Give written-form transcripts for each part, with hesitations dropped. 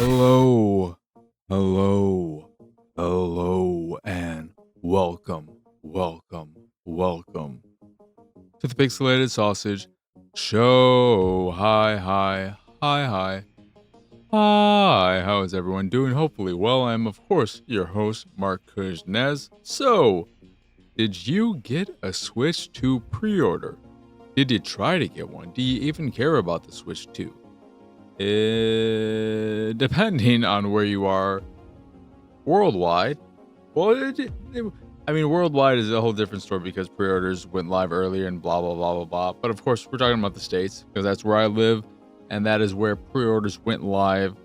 Hello, hello, hello, and welcome to the Pixelated Sausage Show. Hi. How is everyone doing? Hopefully well. I'm, of course, your host, Mark Kuznez. So, did you get a Switch 2 pre-order? Did you try to get one? Do you even care about the Switch 2? Depending on where you are worldwide. Well, worldwide is a whole different story because pre-orders went live earlier and blah, blah, blah, blah, blah. But of course, we're talking about the States because that's where I live. And that is where pre-orders went live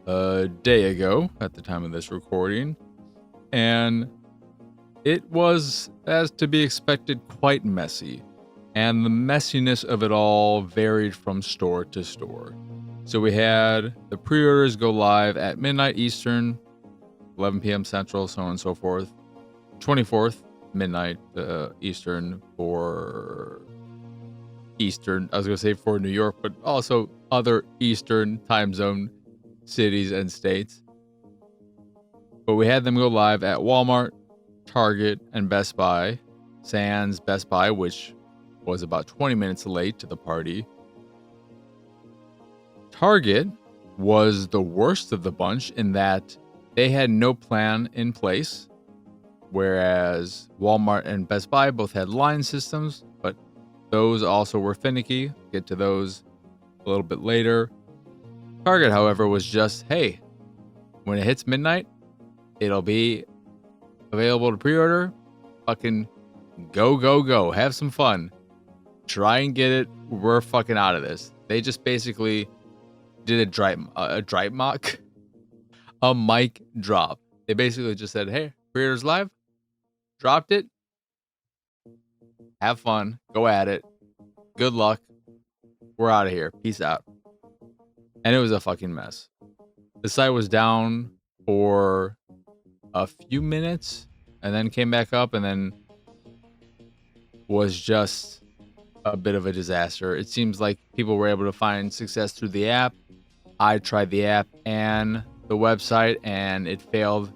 a day ago at the time of this recording. And it was, as to be expected, quite messy. And the messiness of it all varied from store to store. So we had the pre-orders go live at midnight Eastern, 11 p.m. Central, so on and so forth. 24th, midnight Eastern for Eastern. I was going to say for New York, but also other Eastern time zone cities and states. But we had them go live at Walmart, Target, and Best Buy. Sans Best Buy, which was about 20 minutes late to the party. Target was the worst of the bunch in that they had no plan in place, whereas Walmart and Best Buy both had line systems, but those also were finicky. Get to those a little bit later. Target, however, was just, hey, when it hits midnight, it'll be available to pre-order. Fucking go. Have some fun. Try and get it. We're fucking out of this. They just basically did a mic drop. They basically just said, hey, pre-orders live, dropped it, have fun, go at it, good luck, we're out of here, peace out. And it was a fucking mess. The site was down for a few minutes and then came back up and then was just a bit of a disaster. It seems like people were able to find success through the app. I tried the app and the website and it failed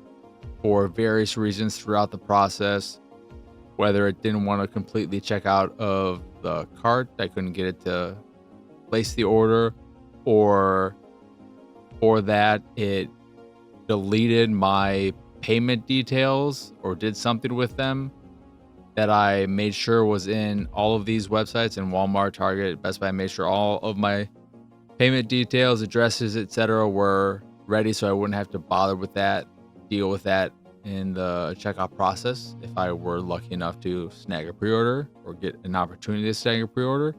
for various reasons throughout the process. Whether it didn't want to completely check out of the cart, I couldn't get it to place the order, or that it deleted my payment details or did something with them that I made sure was in all of these websites, in Walmart, Target, Best Buy. I made sure all of my payment details, addresses, etc. were ready so I wouldn't have to bother with that, deal with that in the checkout process if I were lucky enough to snag a pre-order or get an opportunity to snag a pre-order.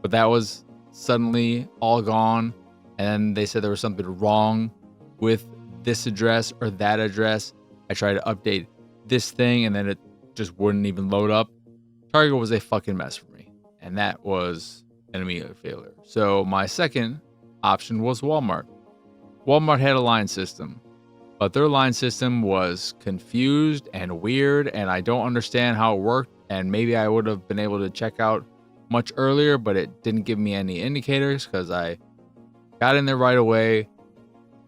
But that was suddenly all gone, and they said there was something wrong with this address or that address. I tried to update this thing and then it just wouldn't even load up. Target was a fucking mess for me, and that was an immediate failure. So my second option was Walmart. Walmart had a line system, but their line system was confused and weird, and I don't understand how it worked. And maybe I would have been able to check out much earlier, but it didn't give me any indicators because I got in there right away,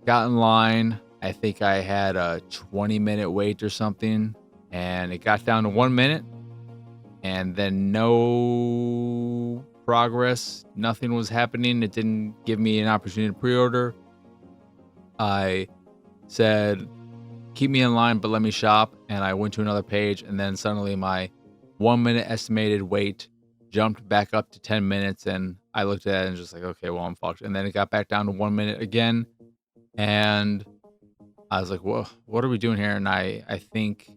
got in line. I think I had a 20-minute wait or something, and it got down to 1 minute, and then no progress. Nothing was happening. It didn't give me an opportunity to pre-order. I said, keep me in line, but let me shop. And I went to another page, and then suddenly my 1 minute estimated wait jumped back up to 10 minutes. And I looked at it and just like, okay, well, I'm fucked. And then it got back down to 1 minute again. And I was like, well, what are we doing here? And I think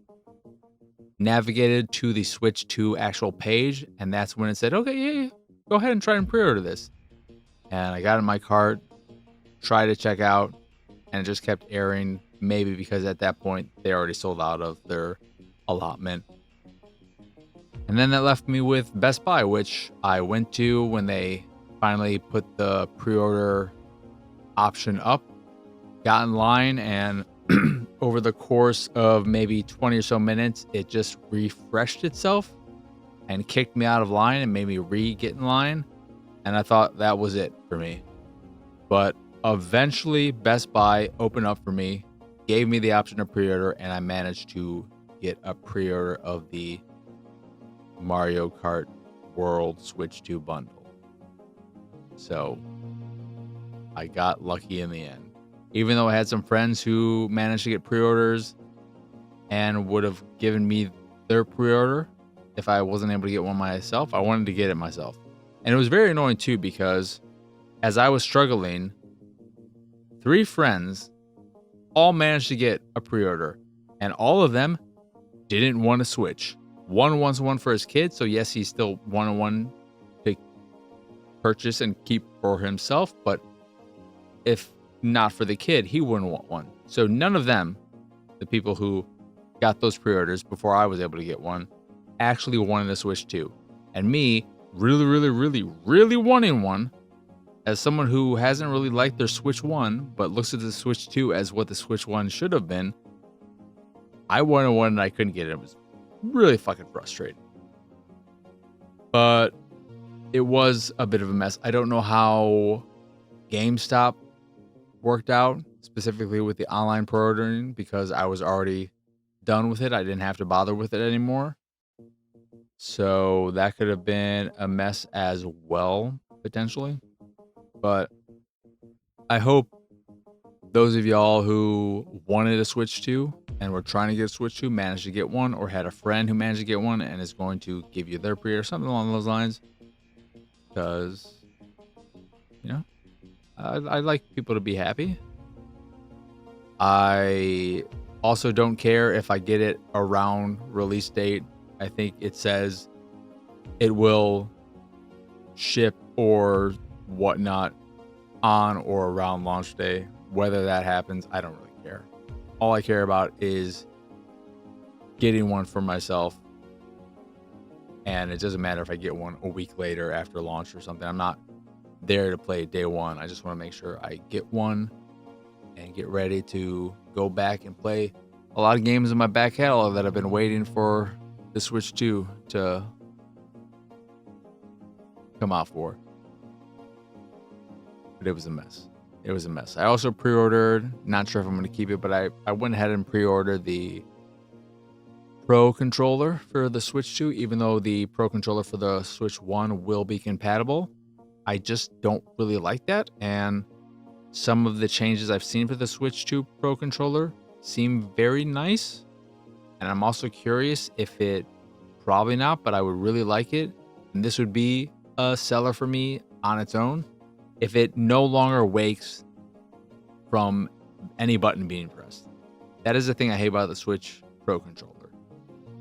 navigated to the Switch 2 actual page. And that's when it said, okay, yeah, go ahead and try and pre-order this. And I got in my cart, tried to check out, and it just kept erroring, maybe because at that point they already sold out of their allotment. And then that left me with Best Buy, which I went to when they finally put the pre-order option up, got in line, and over the course of maybe 20 or so minutes, it just refreshed itself and kicked me out of line and made me get in line. And I thought that was it for me. But Eventually, Best Buy opened up for me, gave me the option to pre-order, and I managed to get a pre-order of the Mario Kart World Switch 2 bundle. So I got lucky in the end. Even though I had some friends who managed to get pre-orders and would have given me their pre-order if I wasn't able to get one myself, I wanted to get it myself. And it was very annoying too, because as I was struggling, 3 friends all managed to get a pre-order, and all of them didn't want to switch. One wants one for his kid, so yes, he's still one to purchase and keep for himself, but if not for the kid, he wouldn't want one. So none of them, the people who got those pre-orders before I was able to get one, actually wanted a Switch 2. And me, really wanting one, as someone who hasn't really liked their Switch 1, but looks at the Switch 2 as what the Switch 1 should have been, I wanted one and I couldn't get it. It was really fucking frustrating. But it was a bit of a mess. I don't know how GameStop worked out, specifically with the online pre-ordering, because I was already done with it. I didn't have to bother with it anymore. So that could have been a mess as well, potentially. But I hope those of y'all who wanted a Switch 2 and were trying to get a Switch 2 managed to get one, or had a friend who managed to get one and is going to give you their pre-order, something along those lines. Because, you know, I like people to be happy. I also don't care if I get it around release date. I think it says it will ship or whatnot on or around launch day. Whether that happens, I don't really care. All I care about is getting one for myself. And it doesn't matter if I get one a week later after launch or something. I'm not there to play day one. I just want to make sure I get one and get ready to go back and play a lot of games in my back catalog that I've been waiting for the Switch 2 to come out for. But it was a mess. It was a mess. I also pre-ordered, not sure if I'm going to keep it, but I went ahead and pre-ordered the Pro controller for the Switch 2, even though the Pro controller for the Switch 1 will be compatible. I just don't really like that, and some of the changes I've seen for the Switch 2 Pro controller seem very nice, and I'm also curious if it, probably not, but I would really like it, and this would be a seller for me on its own, if it no longer wakes from any button being pressed. That is the thing I hate about the Switch Pro controller.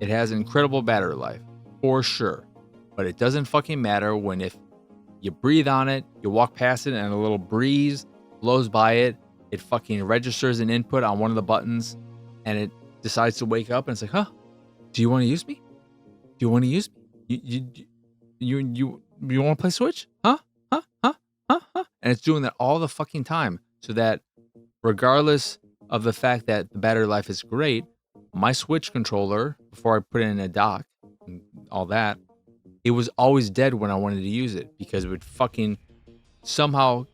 It has incredible battery life, for sure, but it doesn't fucking matter when if you breathe on it, you walk past it, and a little breeze blows by it, it fucking registers an input on one of the buttons, and it decides to wake up, and it's like, huh? Do you want to use me? Do you want to use me? You want to play Switch? Huh? And it's doing that all the fucking time, so that regardless of the fact that the battery life is great, my Switch controller, before I put it in a dock and all that, it was always dead when I wanted to use it, because it would fucking somehow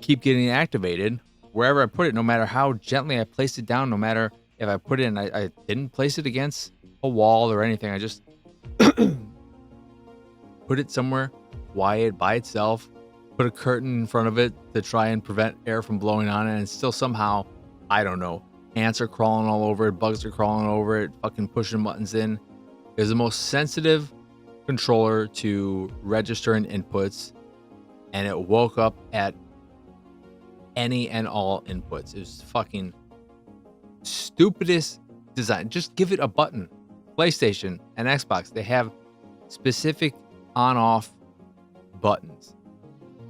keep getting activated wherever I put it, no matter how gently I placed it down, no matter if I put it and I didn't place it against a wall or anything. I just put it somewhere quiet by itself, put a curtain in front of it to try and prevent air from blowing on it, and still somehow, I don't know, ants are crawling all over it, bugs are crawling over it, fucking pushing buttons in. It was the most sensitive controller to registering inputs, and it woke up at any and all inputs. It was fucking stupidest design. Just give it a button. PlayStation and Xbox, they have specific on-off buttons.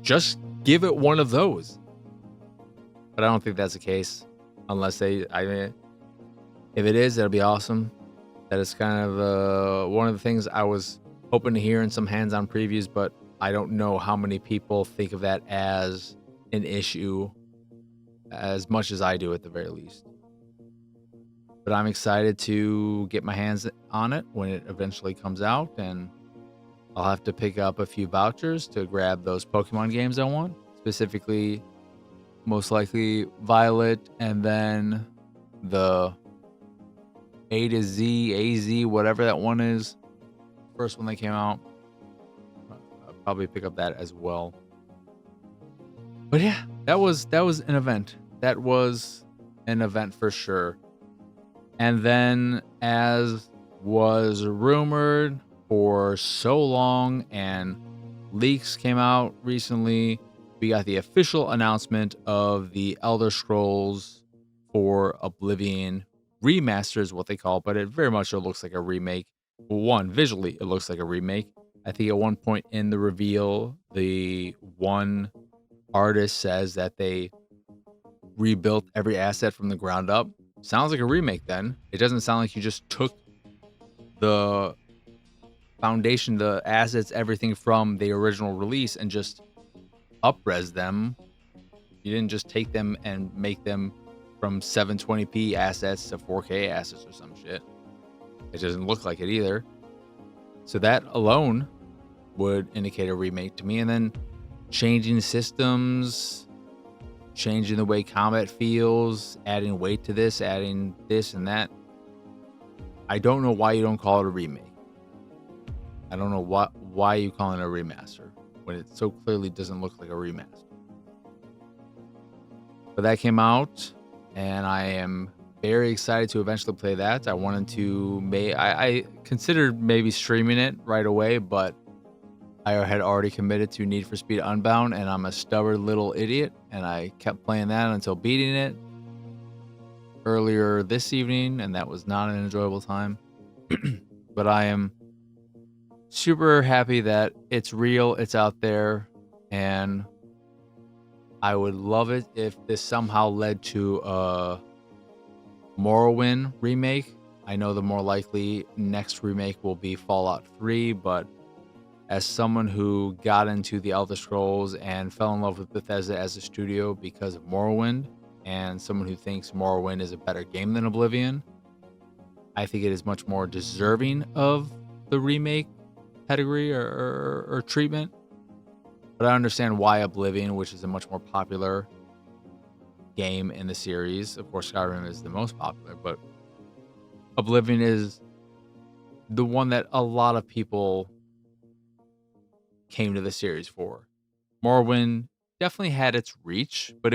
Just give it one of those. But I don't think that's the case, unless if it is, that'll be awesome. That is kind of one of the things I was hoping to hear in some hands-on previews, but I don't know how many people think of that as an issue as much as I do, at the very least. But I'm excited to get my hands on it when it eventually comes out, and I'll have to pick up a few vouchers to grab those Pokemon games I want, specifically most likely Violet, and then the A to Z, AZ, whatever that one is, first one that came out. I'll probably pick up that as well. But yeah, that was an event. That was an event for sure. And then, as was rumored for so long and leaks came out recently, we got the official announcement of the Elder Scrolls for Oblivion Remastered is what they call it, but it very much looks like a remake. One, visually, it looks like a remake. I think at one point in the reveal, the one artist says that they rebuilt every asset from the ground up. Sounds like a remake then. It doesn't sound like you just took the foundation, the assets, everything from the original release and just up-res them. You didn't just take them and make them from 720p assets to 4K assets or some shit. It doesn't look like it either. So that alone would indicate a remake to me. And then changing systems, changing the way combat feels, adding weight to this, adding this and that. I don't know why you don't call it a remake. I don't know why you call it a remaster when it so clearly doesn't look like a remaster. But that came out, and I am very excited to eventually play that. I wanted to I considered maybe streaming it right away, but I had already committed to Need for Speed Unbound, and I'm a stubborn little idiot, and I kept playing that until beating it earlier this evening, and that was not an enjoyable time. But I am super happy that it's real, it's out there, and I would love it if this somehow led to a Morrowind remake. I know the more likely next remake will be Fallout 3, but as someone who got into the Elder Scrolls and fell in love with Bethesda as a studio because of Morrowind, and someone who thinks Morrowind is a better game than Oblivion, I think it is much more deserving of the remake pedigree or treatment. But I understand why Oblivion, which is a much more popular game in the series, of course Skyrim is the most popular, but Oblivion is the one that a lot of people came to the series for. Morrowind definitely had its reach, but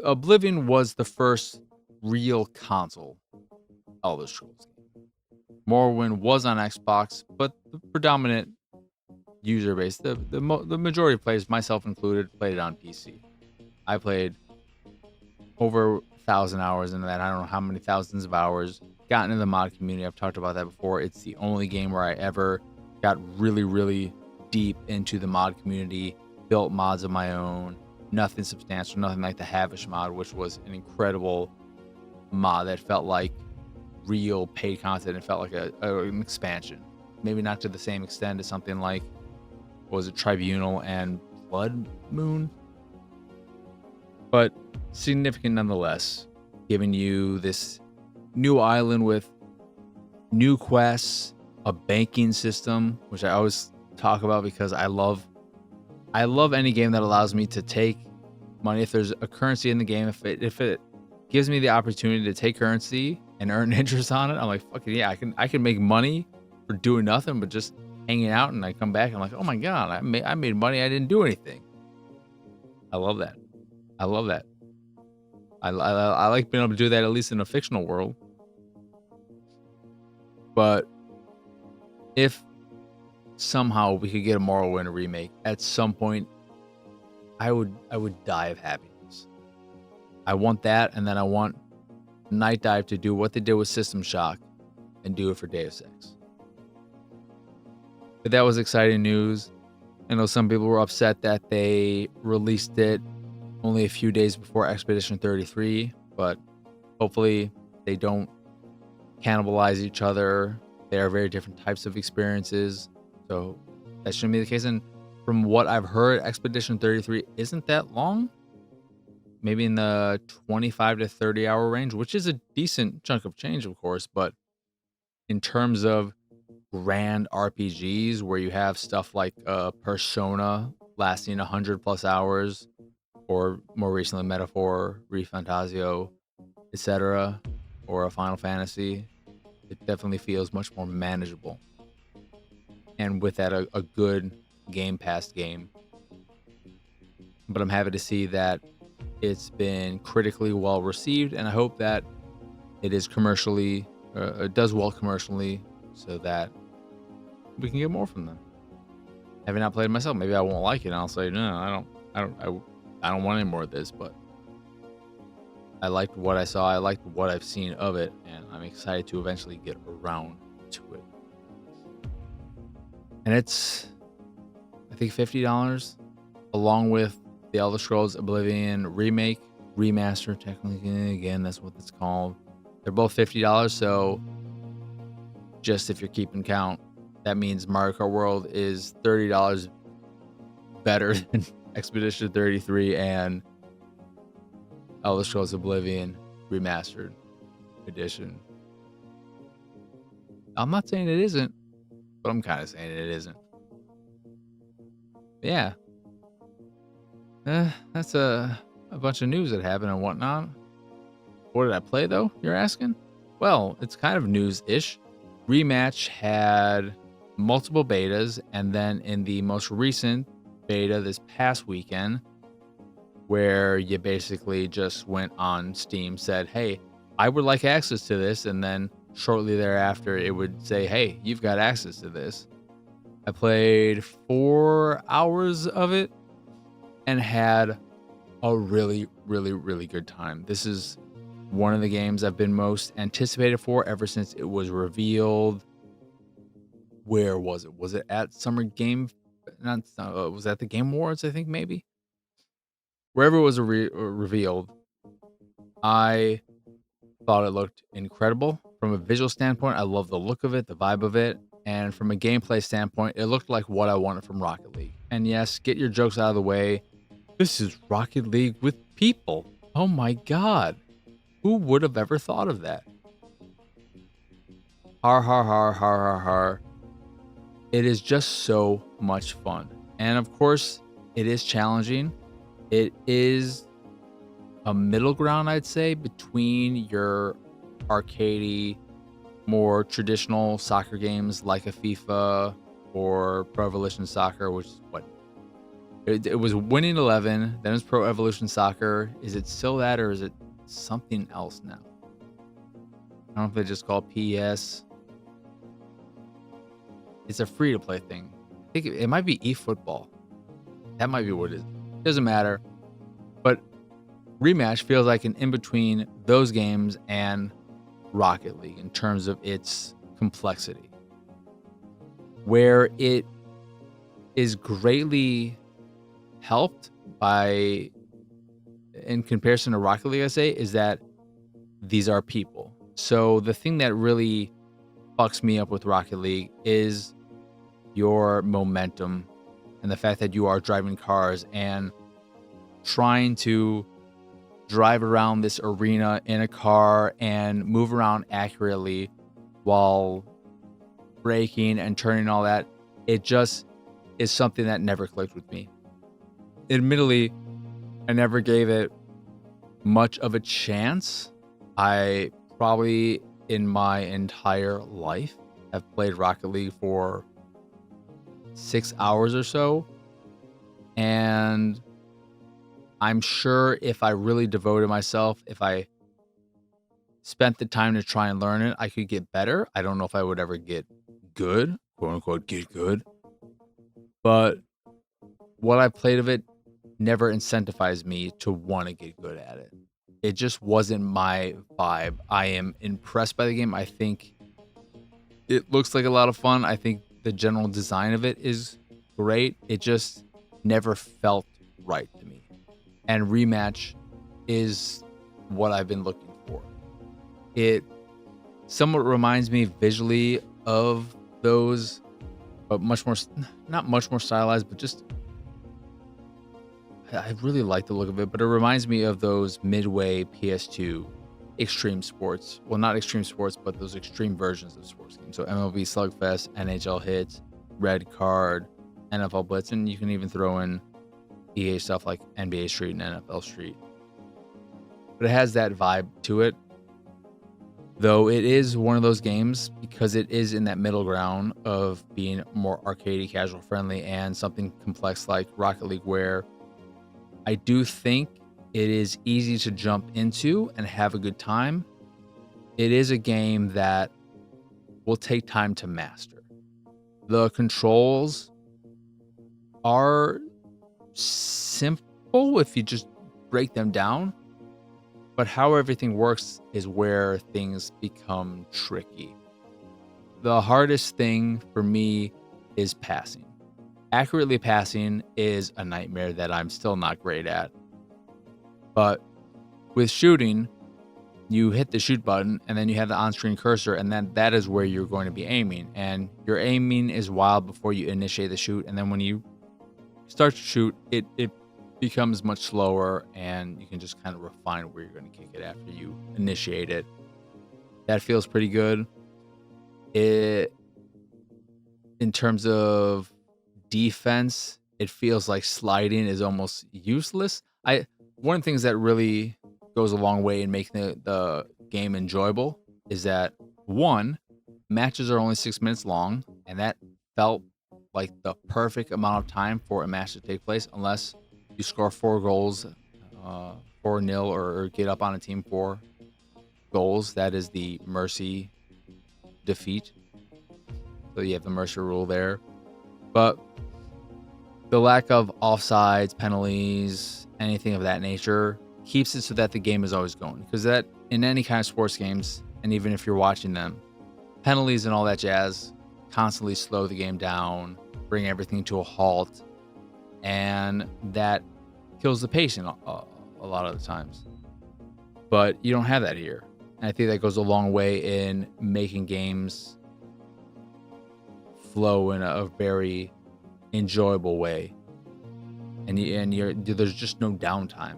Oblivion was the first real console Elder Scrolls game. Morrowind was on Xbox, but the predominant user base, the majority of players, myself included, played it on PC. I played over 1,000 hours into that. I don't know how many thousands of hours. Got into the mod community. I've talked about that before. It's the only game where I ever got really, really deep into the mod community, built mods of my own. Nothing substantial, nothing like the Havish mod, which was an incredible mod that felt like real paid content. It felt like an expansion. Maybe not to the same extent as something like, was it Tribunal and Blood Moon? But significant nonetheless, giving you this new island with new quests, a banking system, which I always talk about because I love any game that allows me to take money. If there's a currency in the game, if it gives me the opportunity to take currency and earn interest on it, I'm like, fuck it, yeah, I can make money for doing nothing but just hanging out. And I come back and I'm like, oh my god, I made money, I didn't do anything. I love that. I love that. I like being able to do that, at least in a fictional world. But if somehow we could get a Morrowind remake at some point, I would die of happiness. I want that, and then I want Night Dive to do what they did with System Shock and do it for Deus Ex. But that was exciting news. I know some people were upset that they released it only a few days before Expedition 33, but hopefully they don't cannibalize each other. They are very different types of experiences, so that shouldn't be the case. And from what I've heard, Expedition 33 isn't that long. Maybe in the 25 to 30 hour range, which is a decent chunk of change, of course, but in terms of grand RPGs where you have stuff like Persona lasting 100 plus hours, or more recently Metaphor, ReFantazio, etc., or a Final Fantasy, it definitely feels much more manageable. And with that, a good Game Pass game. But I'm happy to see that it's been critically well received, and I hope that it is commercially, it does well commercially, so that we can get more from them. Having not played it myself, maybe I won't like it, and I'll say no, I don't want any more of this. But I liked what I saw, I liked what I've seen of it, and I'm excited to eventually get around to it. And it's, I think, $50 along with the Elder Scrolls Oblivion remake, remaster. Technically, again, that's what it's called. They're both $50, so just if you're keeping count, that means Mario Kart World is $30 better than Expedition 33 and Elder Scrolls Oblivion Remastered Edition. I'm not saying it isn't, but I'm kind of saying it isn't. Yeah. That's a bunch of news that happened and whatnot. What did I play, though, you're asking? Well, it's kind of news-ish. Rematch had multiple betas, and then in the most recent beta this past weekend, where you basically just went on Steam, said, hey, I would like access to this, and then shortly thereafter, it would say, hey, you've got access to this. I played 4 hours of it and had a really, really, really good time. This is one of the games I've been most anticipated for ever since it was revealed. Where was it? Was it at Summer Game? Was that the Game Awards, I think, maybe? Wherever it was revealed, I thought it looked incredible. From a visual standpoint, I love the look of it, the vibe of it. And from a gameplay standpoint, it looked like what I wanted from Rocket League. And yes, get your jokes out of the way. This is Rocket League with people. Oh my God. Who would have ever thought of that? Har, har, har, har, har, har. It is just so much fun. And of course, it is challenging. It is a middle ground, I'd say, between your arcadey, more traditional soccer games like a FIFA or Pro Evolution Soccer, which is what it was Winning 11, then it's Pro Evolution Soccer. Is it still that, or is it something else now? I don't know if they just call it PES. It's a free-to-play thing. I think it might be eFootball. That might be what it is. Doesn't matter. But Rematch feels like an in-between those games and Rocket League in terms of its complexity. Where it is greatly helped by, in comparison to Rocket League, I say, is that these are people. So the thing that really fucks me up with Rocket League is your momentum and the fact that you are driving cars and trying to drive around this arena in a car and move around accurately while braking and turning, all that. It just is something that never clicked with me. Admittedly, I never gave it much of a chance. I probably in my entire life have played Rocket League for 6 hours or so, and I'm sure if I really devoted myself, if I spent the time to try and learn it, I could get better. I don't know if I would ever get good, quote unquote, get good. But what I played of it never incentivized me to want to get good at it. It just wasn't my vibe. I am impressed by the game. I think it looks like a lot of fun. I think the general design of it is great. It just never felt right to me. And Rematch is what I've been looking for. It somewhat reminds me visually of those, but much more, not much more stylized, but just, I really like the look of it, but it reminds me of those Midway PS2 extreme sports. Well, not extreme sports, but those extreme versions of sports games. So MLB Slugfest, NHL Hits, Red Card, NFL Blitz, and you can even throw in EA stuff like NBA Street and NFL Street. But it has that vibe to it. Though it is one of those games, because it is in that middle ground of being more arcadey, casual friendly, and something complex like Rocket League, where I do think it is easy to jump into and have a good time. It is a game that will take time to master. The controls are simple if you just break them down, but how everything works is where things become tricky. The hardest thing for me is passing. Accurately passing is a nightmare that I'm still not great at. But with shooting, you hit the shoot button and then you have the on-screen cursor, and then that is where you're going to be aiming. And your aiming is wild before you initiate the shoot, and then when you start to shoot, it becomes much slower, and you can just kind of refine where you're going to kick it after you initiate it. That feels pretty good. In terms of defense, it feels like sliding is almost useless. One of the things that really goes a long way in making the game enjoyable is that, one, matches are only 6 minutes long, and that felt like the perfect amount of time for a match to take place, unless you score 4 goals, 4-0, or get up on a team 4 goals. That is the mercy defeat. So you have the mercy rule there. But the lack of offsides, penalties, anything of that nature keeps it so that the game is always going. Because that, in any kind of sports games, and even if you're watching them, penalties and all that jazz constantly slow the game down, bring everything to a halt, and that kills the pacing a lot of the times. But you don't have that here. And I think that goes a long way in making games flow in a very enjoyable way. And there's just no downtime.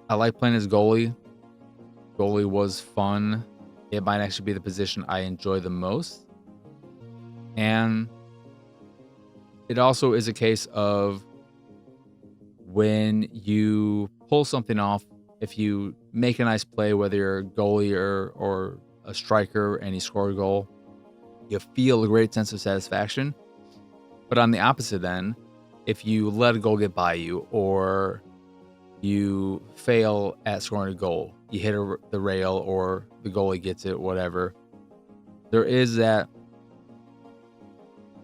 I like playing as goalie. Goalie was fun. It might actually be the position I enjoy the most. And it also is a case of when you pull something off, if you make a nice play, whether you're a goalie or a striker, and you score a goal, you feel a great sense of satisfaction. But on the opposite end, if you let a goal get by you, or you fail at scoring a goal, you hit the rail, or the goalie gets it, whatever, there is that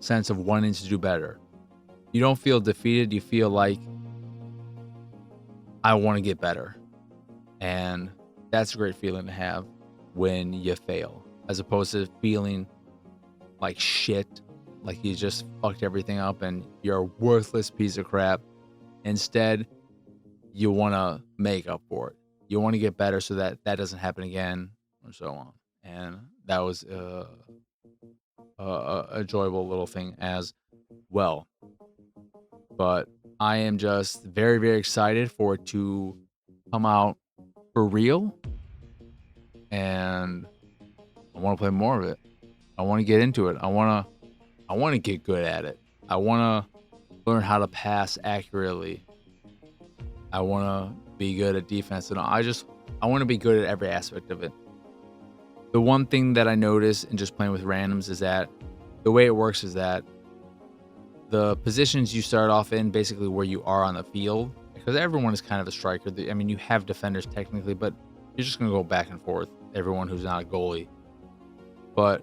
sense of wanting to do better. You don't feel defeated. You feel like, I want to get better. And that's a great feeling to have when you fail, as opposed to feeling like shit, like you just fucked everything up and you're a worthless piece of crap. Instead, you want to make up for it. You want to get better so that that doesn't happen again, or so on. And that was a enjoyable little thing as well. But I am just very, very excited for it to come out for real. And I want to play more of it. I want to get into it. I want to get good at it. I want to learn how to pass accurately. I want to be good at defense, and I want to be good at every aspect of it. The one thing that I notice in just playing with randoms is that the way it works is that the positions you start off in, basically where you are on the field, because everyone is kind of a striker. I mean, you have defenders technically, but you're just going to go back and forth, everyone who's not a goalie. But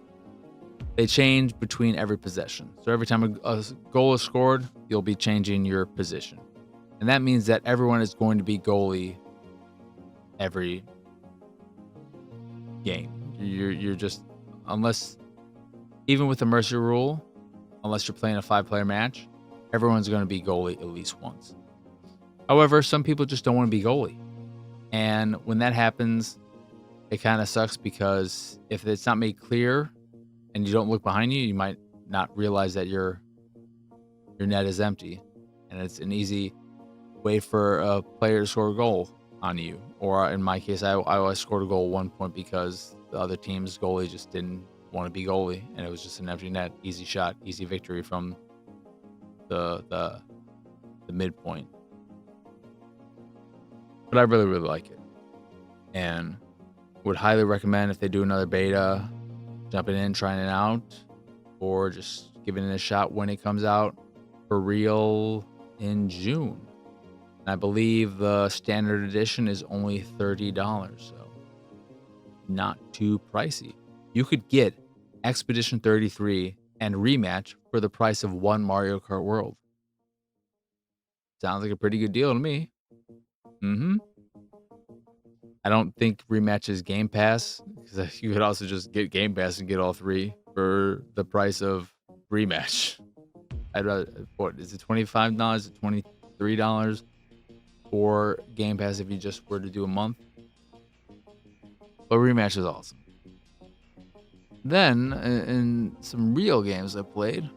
they change between every possession. So every time a goal is scored, you'll be changing your position. And that means that everyone is going to be goalie every game. You're just, unless, even with the mercy rule, unless you're playing a 5-player match, everyone's going to be goalie at least once. However, some people just don't want to be goalie. And when that happens, it kind of sucks, because if it's not made clear and you don't look behind you, you might not realize that your net is empty. And it's an easy way for a player to score a goal on you. Or in my case, I scored a goal at one point because the other team's goalie just didn't want to be goalie, and it was just an empty net, easy shot, easy victory from the the midpoint. But I really, really like it. And would highly recommend if they do another beta, jumping in, trying it out, or just giving it a shot when it comes out for real in June. And I believe the standard edition is only $30, so not too pricey. You could get Expedition 33 and Rematch for the price of one Mario Kart World. Sounds like a pretty good deal to me. I don't think Rematch is Game Pass, because you could also just get Game Pass and get all three for the price of Rematch. I'd rather, what is it, $25? Is it $23 for Game Pass if you just were to do a month? But Rematch is awesome. Then, in some real games I played,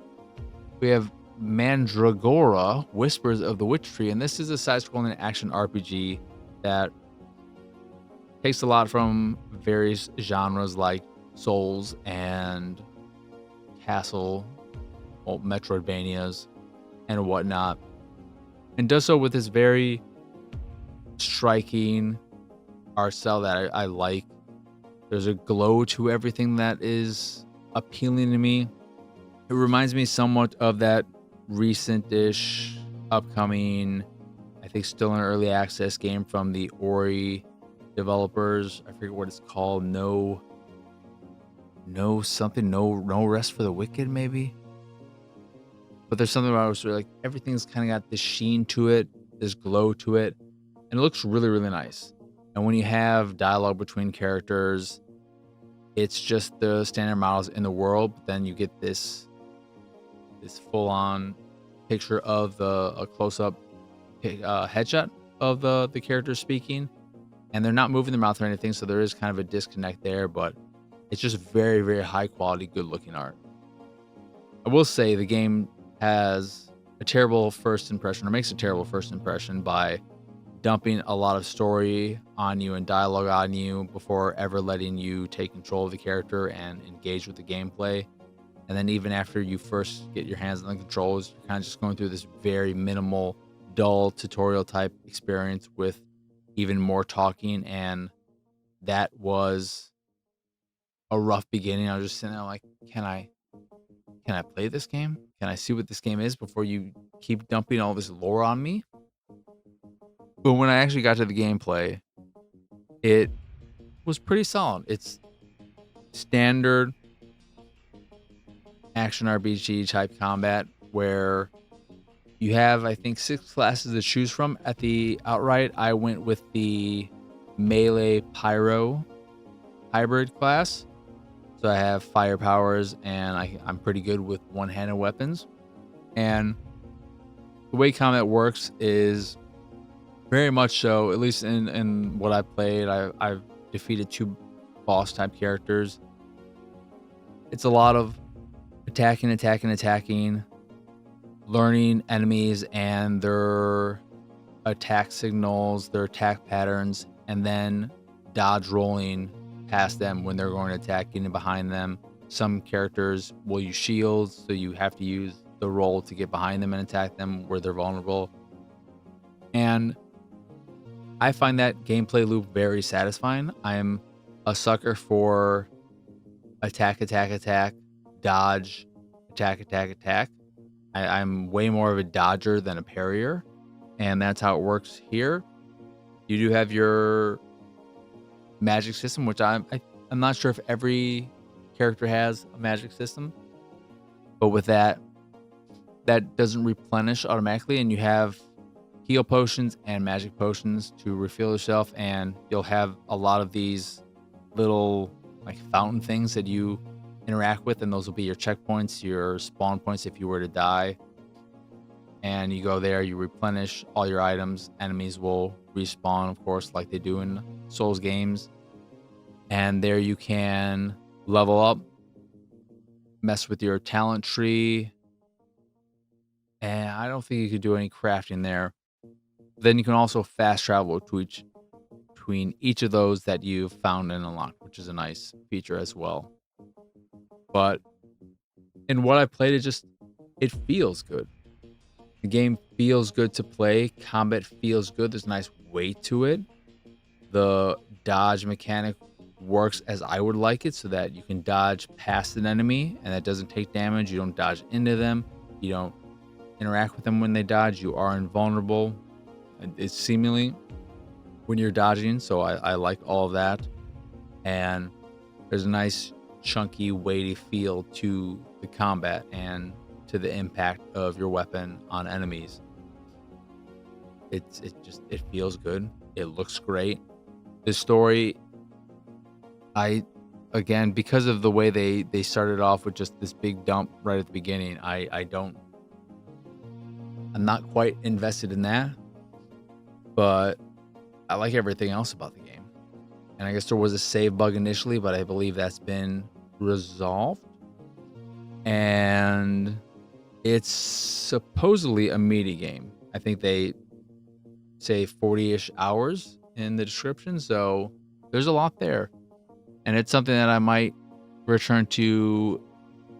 we have Mandragora, Whispers of the Witch Tree, and this is a side-scrolling action RPG that takes a lot from various genres like Souls and Castle, Metroidvanias, and whatnot, and does so with this very striking art style that I like. There's a glow to everything that is appealing to me. It reminds me somewhat of that recent-ish upcoming, I think still in early access game from the Ori developers. I forget what it's called. No Rest for the Wicked, maybe. But there's something about it where like everything's kind of got this sheen to it, this glow to it, and it looks really, really nice. And when you have dialogue between characters, it's just the standard models in the world, but then you get this full-on picture of a close-up headshot of the character speaking, and they're not moving their mouth or anything, so there is kind of a disconnect there, but it's just very, very high quality, good looking art. I will say the game has a terrible first impression, or makes a terrible first impression, by dumping a lot of story on you and dialogue on you before ever letting you take control of the character and engage with the gameplay. And then even after you first get your hands on the controls, you're kind of just going through this very minimal, dull tutorial type experience with even more talking. And that was a rough beginning. I was just sitting there like, can I play this game? Can I see what this game is before you keep dumping all this lore on me? But when I actually got to the gameplay, it was pretty solid. It's standard action RPG type combat where you have, I think, 6 classes to choose from. At the outright, I went with the melee pyro hybrid class. So I have fire powers, and I'm pretty good with one-handed weapons. And the way combat works is very much so, at least in what I played, I've defeated 2 boss type characters. It's a lot of attacking, learning enemies and their attack signals, their attack patterns, and then dodge rolling past them when they're going to attack, getting behind them. Some characters will use shields, so you have to use the roll to get behind them and attack them where they're vulnerable. And I find that gameplay loop very satisfying. I'm a sucker for attack, dodge, attack. I'm way more of a dodger than a parrier, and that's how it works here. You do have your magic system, which I'm not sure if every character has a magic system, but with that doesn't replenish automatically, and you have heal potions and magic potions to refill yourself, and you'll have a lot of these little like fountain things that you interact with, and those will be your checkpoints, your spawn points if you were to die. And you go there, you replenish all your items. Enemies will respawn, of course, like they do in Souls games. And there you can level up, mess with your talent tree. And I don't think you could do any crafting there. Then you can also fast travel between each of those that you've found and unlocked, which is a nice feature as well. But in what I played, it feels good. The game feels good to play. Combat feels good. There's a nice weight to it. The dodge mechanic works as I would like it, so that you can dodge past an enemy and that doesn't take damage. You don't dodge into them. You don't interact with them when they dodge. You are invulnerable. It's seemingly when you're dodging, so I like all of that. And there's a nice chunky, weighty feel to the combat and to the impact of your weapon on enemies. It feels good. It looks great. The story, again, because of the way they started off with just this big dump right at the beginning, I'm not quite invested in that, but I like everything else about the game. And I guess there was a save bug initially, but I believe that's been resolved. And it's supposedly a meaty game. I think they say 40-ish hours in the description, so there's a lot there. And it's something that I might return to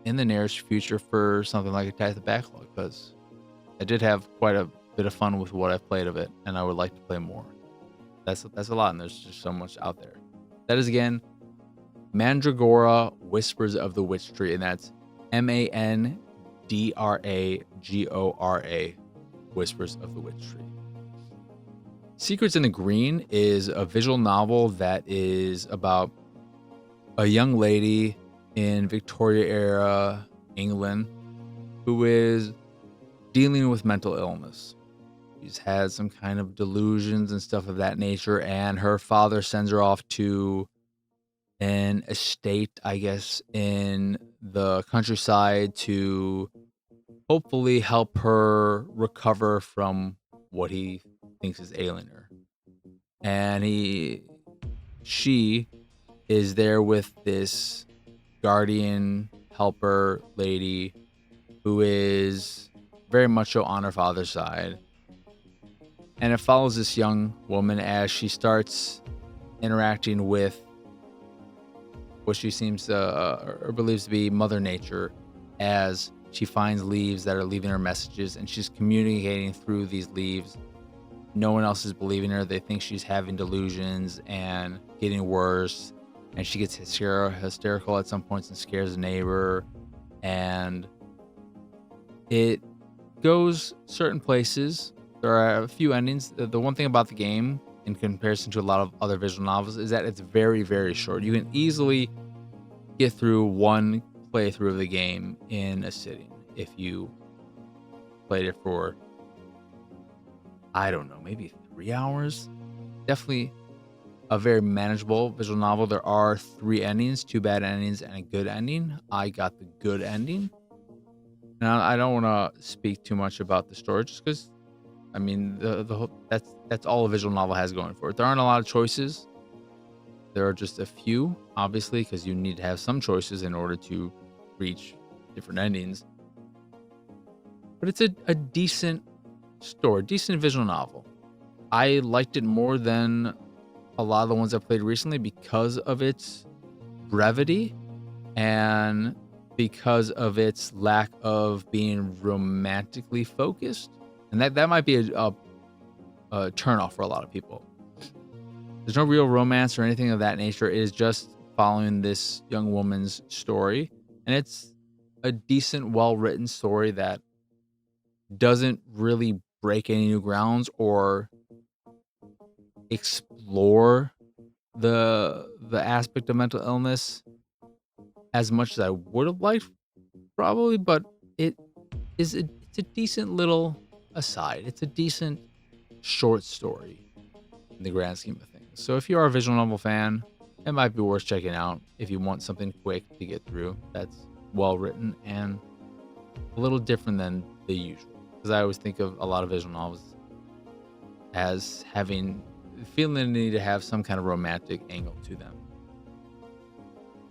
in the nearest future for something like Attack the Backlog, because I did have quite a bit of fun with what I've played of it, and I would like to play more. That's a lot, and there's just so much out there. That is, again, Mandragora Whispers of the Witch Tree, and that's Mandragora, Whispers of the Witch Tree. Secrets in the Green is a visual novel that is about a young lady in Victoria era England who is dealing with mental illness. She's had some kind of delusions and stuff of that nature, and her father sends her off to an estate, I guess, in the countryside to hopefully help her recover from what he thinks is ailing her. And she is there with this guardian helper lady who is very much so on her father's side. And it follows this young woman as she starts interacting with what she seems or believes to be Mother Nature, as she finds leaves that are leaving her messages, and she's communicating through these leaves. No one else is believing her. They think she's having delusions and getting worse, and she gets hysterical at some points and scares a neighbor, and it goes certain places. There are a few endings. The one thing about the game, in comparison to a lot of other visual novels, is that it's very, very short. You can easily get through one playthrough of the game in a sitting if you played it for, I don't know, maybe 3 hours. Definitely a very manageable visual novel. There are 3 endings, 2 bad endings and a good ending. I got the good ending. Now, I don't want to speak too much about the story, just because, I mean, that's all a visual novel has going for it. There aren't a lot of choices. There are just a few, obviously, because you need to have some choices in order to reach different endings. But it's a decent story, decent visual novel. I liked it more than a lot of the ones I've played recently because of its brevity and because of its lack of being romantically focused. And that might be a turnoff for a lot of people. There's no real romance or anything of that nature. It is just following this young woman's story. And it's a decent, well-written story that doesn't really break any new grounds or explore the aspect of mental illness as much as I would have liked, probably, but it's a decent little aside. It's a decent short story in the grand scheme of things. So if you are a visual novel fan, it might be worth checking out if you want something quick to get through that's well written and a little different than the usual. Because I always think of a lot of visual novels as feeling the need to have some kind of romantic angle to them,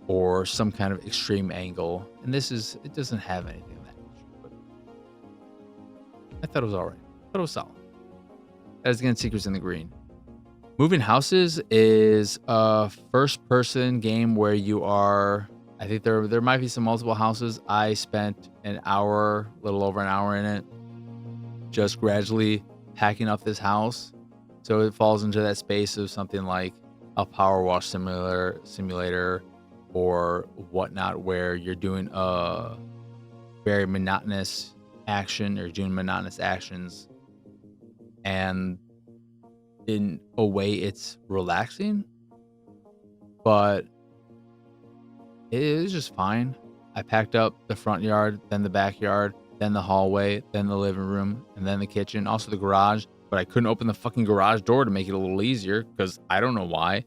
or some kind of extreme angle, and it doesn't have anything of that nature. But I thought it was all right. I thought it was solid. That is, again, Secrets in the Green. Moving Houses is a first-person game where you are, I think there might be some multiple houses. I spent a little over an hour in it. just gradually packing up this house. So it falls into that space of something like a power wash simulator or whatnot, where you're doing a very monotonous action or doing monotonous actions, and in a way it's relaxing, but it is just fine. I packed up the front yard, then the backyard, then the hallway, then the living room, and then the kitchen, also the garage. But I couldn't open the fucking garage door to make it a little easier because I don't know why.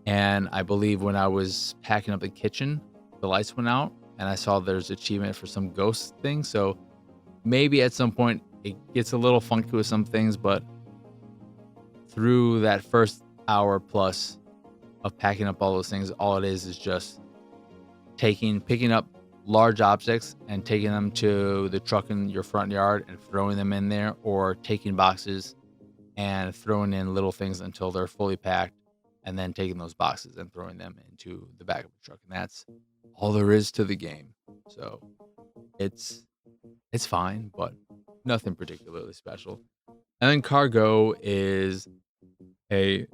And I believe when I was packing up the kitchen, the lights went out and I saw there's achievement for some ghost thing. So maybe at some point it gets a little funky with some things, but through that first hour plus of packing up all those things, all it is just picking up large objects and taking them to the truck in your front yard and throwing them in there, or taking boxes and throwing in little things until they're fully packed, and then taking those boxes and throwing them into the back of the truck. And that's all there is to the game. So it's fine, but nothing particularly special. And then Cargo is a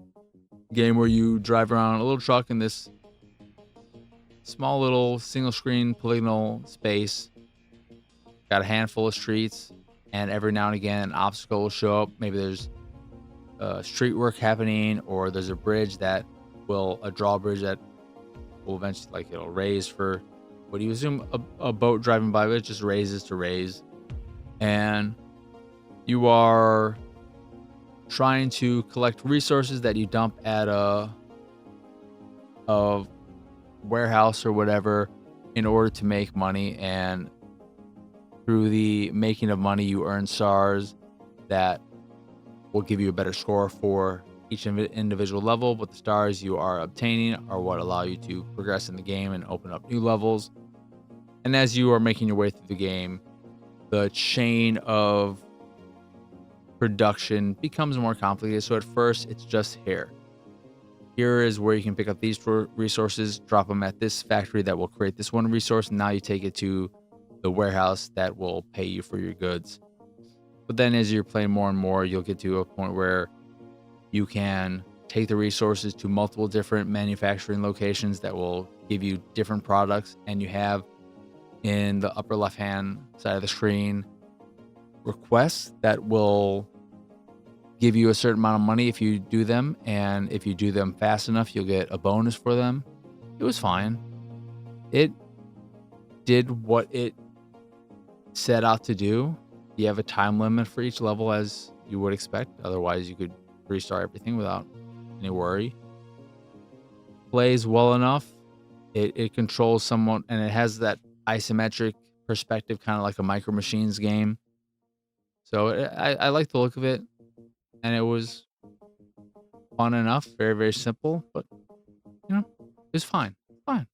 game where you drive around a little truck in this small little single screen polygonal space. Got a handful of streets, and every now and again an obstacle will show up. Maybe there's street work happening, or there's a drawbridge that will eventually, like, it'll raise for what do you assume a boat driving by, but it just raises to raise. And you are trying to collect resources that you dump at a warehouse or whatever in order to make money, and through the making of money you earn stars that will give you a better score for each individual level. But the stars you are obtaining are what allow you to progress in the game and open up new levels. And as you are making your way through the game, the chain of production becomes more complicated. So at first it's just here is where you can pick up these resources, drop them at this factory that will create this one resource, and now you take it to the warehouse that will pay you for your goods. But then as you're playing more and more, you'll get to a point where you can take the resources to multiple different manufacturing locations that will give you different products. And you have in the upper left hand side of the screen requests that will give you a certain amount of money if you do them, and if you do them fast enough you'll get a bonus for them. It was fine. It did what it set out to do. You have a time limit for each level, as you would expect, otherwise you could restart everything without any worry. Plays well enough. It controls somewhat, and it has that isometric perspective, kind of like a Micro Machines game. So I like the look of it, and it was fun enough. Very, very simple, but it's fine. Fine.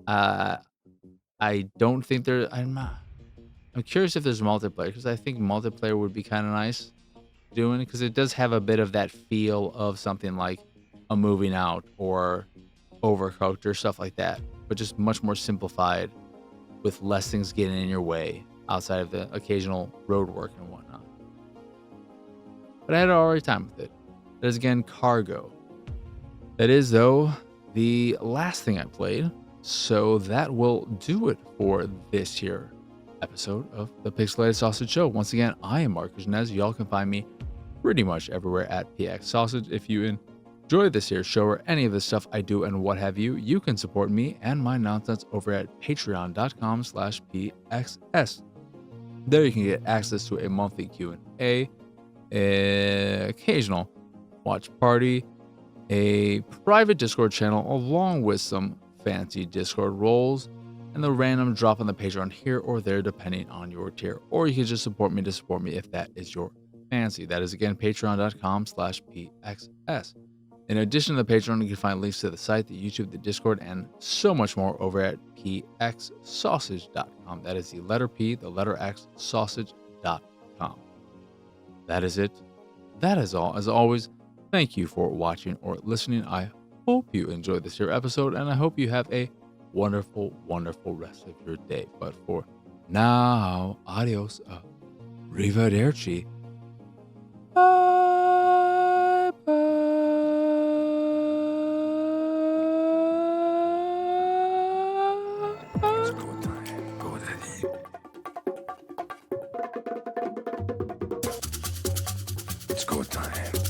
I don't think I'm curious if there's multiplayer, because I think multiplayer would be kind of nice doing it, because it does have a bit of that feel of something like a Moving Out or Overcooked or stuff like that, but just much more simplified with less things getting in your way outside of the occasional road work and whatnot. But I had an alright time with it. That is again Cargo. That is, though, the last thing I played, so that will do it for this here episode of the Pixelated Sausage Show. Once again, I am Marcus Nez. Y'all can find me pretty much everywhere at PX Sausage. If you enjoy this here show or any of the stuff I do and what have you, you can support me and my nonsense over at patreon.com/PXS. There you can get access to a monthly Q&A, occasional watch party, a private Discord channel, along with some fancy Discord roles, and the random drop on the Patreon here or there depending on your tier. Or you can just support me if that is your fancy. That is again patreon.com/PXS. In addition to the Patreon, you can find links to the site, the YouTube, the Discord, and so much more over at pxsausage.com. That is the letter P, the letter X, sausage.com. That is it. That is all. As always, thank you for watching or listening. I hope you enjoyed this here episode, and I hope you have a wonderful, wonderful rest of your day. But for now, adios. Arrivederci. Bye bye. It's go time. Go daddy. It's go time.